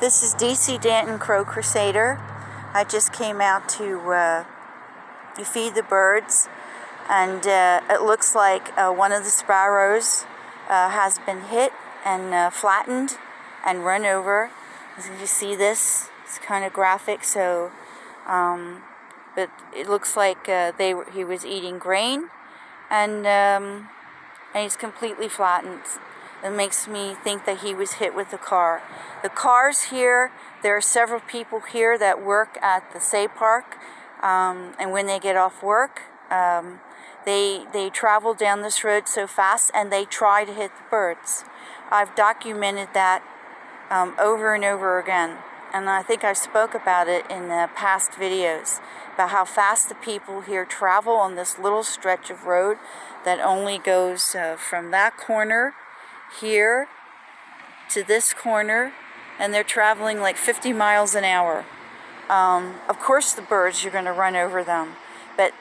This is DC Danton Crow Crusader. I just came out to feed the birds, and it looks like one of the sparrows has been hit and flattened and run over. As you see this, it's kind of graphic, so but it looks like he was eating grain, and he's completely flattened. It makes me think that he was hit with a car. The cars here, there are several people here that work at the Say Park, and when they get off work, they travel down this road so fast and they try to hit the birds. I've documented that over and over again, and I think I spoke about it in past videos, about how fast the people here travel on this little stretch of road that only goes from that corner here to this corner, and they're traveling like 50 miles an hour. Of course the birds, you're going to run over them, but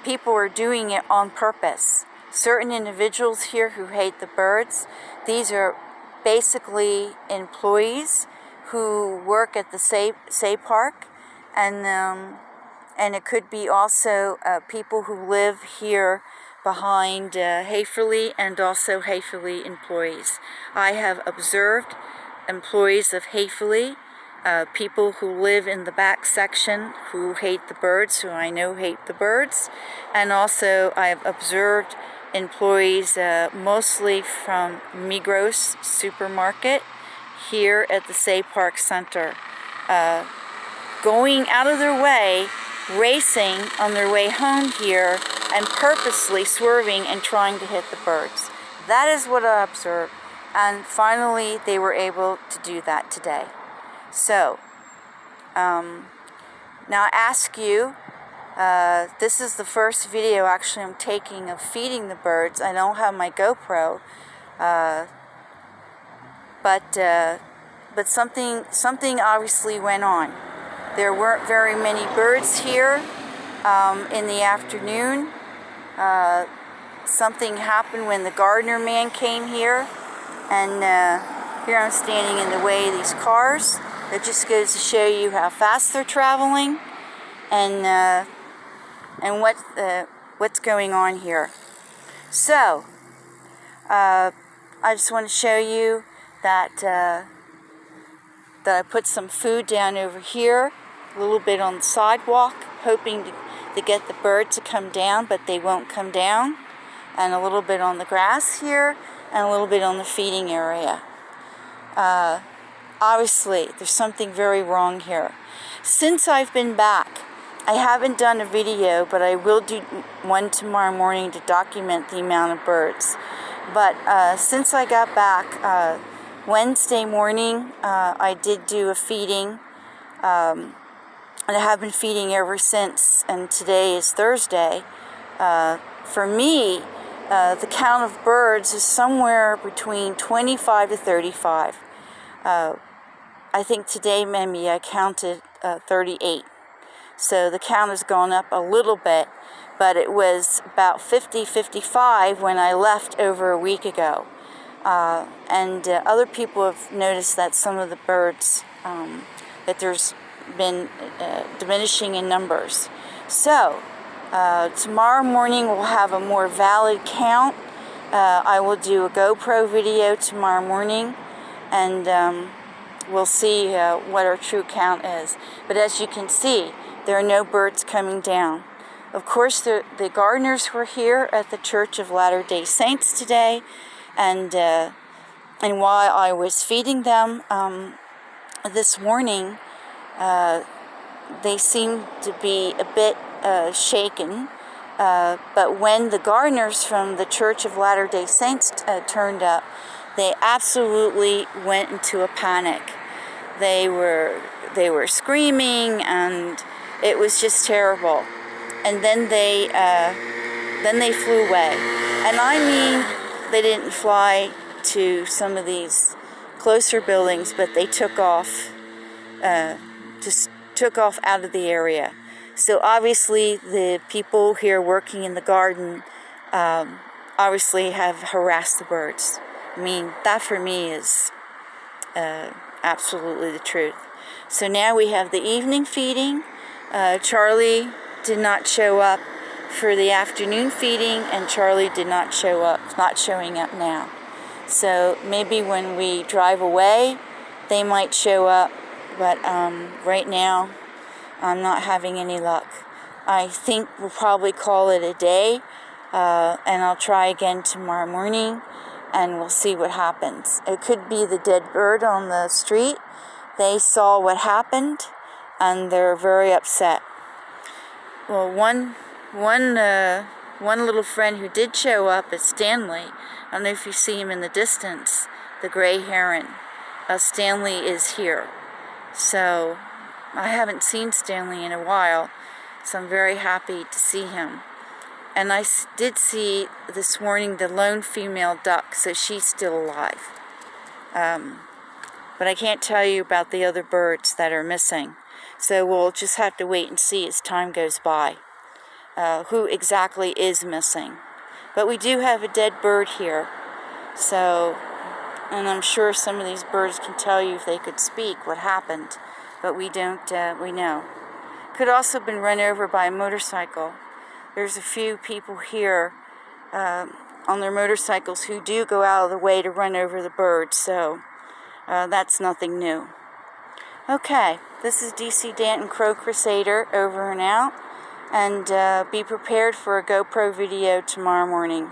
people are doing it on purpose. Certain individuals here who hate the birds, these are basically employees who work at the Say Park, and it could be also people who live here behind Haferly, and also Haferly employees. I have observed employees of Haferly, people who live in the back section who hate the birds, who I know hate the birds, and also I have observed employees mostly from Migros supermarket here at the Say Park Center, going out of their way, racing on their way home here, and purposely swerving and trying to hit the birds. That is what I observed, and finally they were able to do that today. So now I ask you, this is the first video actually I'm taking of feeding the birds. I don't have my GoPro, but something obviously went on. There weren't very many birds here in the afternoon. Something happened when the gardener man came here, and here I'm standing in the way of these cars. It just goes to show you how fast they're traveling, and what's going on here. So I just want to show you that I put some food down over here, a little bit on the sidewalk, hoping to get the bird to come down, but they won't come down, and a little bit on the grass here, and a little bit on the feeding area. Obviously, there's something very wrong here. Since I've been back, I haven't done a video, but I will do one tomorrow morning to document the amount of birds. But since I got back, Wednesday morning, I did do a feeding, and I have been feeding ever since, and today is Thursday. For me, the count of birds is somewhere between 25 to 35. I think today maybe I counted 38. So the count has gone up a little bit, but it was about 50, 55 when I left over a week ago. And other people have noticed that some of the birds, that there's been diminishing in numbers. So tomorrow morning we'll have a more valid count. I will do a GoPro video tomorrow morning, and we'll see what our true count is. But as you can see, there are no birds coming down. Of course, the gardeners were here at the Church of Latter-day Saints today, and while I was feeding them this morning, they seemed to be a bit shaken. But when the gardeners from the Church of Latter-day Saints turned up, they absolutely went into a panic. They were screaming, and it was just terrible. And then they flew away. And I mean, they didn't fly to some of these closer buildings, but they took off, just took off out of the area. So obviously the people here working in the garden obviously have harassed the birds. I mean, that for me is absolutely the truth. So now we have the evening feeding. Charlie did not show up for the afternoon feeding, and Charlie did not show up, not showing up now. So maybe when we drive away, they might show up, but right now, I'm not having any luck. I think we'll probably call it a day, and I'll try again tomorrow morning, and we'll see what happens. It could be the dead bird on the street. They saw what happened, and they're very upset. Well, one little friend who did show up is Stanley. I don't know if you see him in the distance, the gray heron. Stanley is here. So I haven't seen Stanley in a while, so I'm very happy to see him. And I did see this morning the lone female duck, so she's still alive. But I can't tell you about the other birds that are missing. So we'll just have to wait and see as time goes by who exactly is missing. But we do have a dead bird here. So, and I'm sure some of these birds can tell you if they could speak what happened. But we don't, we know. Could also have been run over by a motorcycle. There's a few people here on their motorcycles who do go out of the way to run over the birds. So that's nothing new. Okay, this is DC Danton Crow Crusader, over and out. And be prepared for a GoPro video tomorrow morning.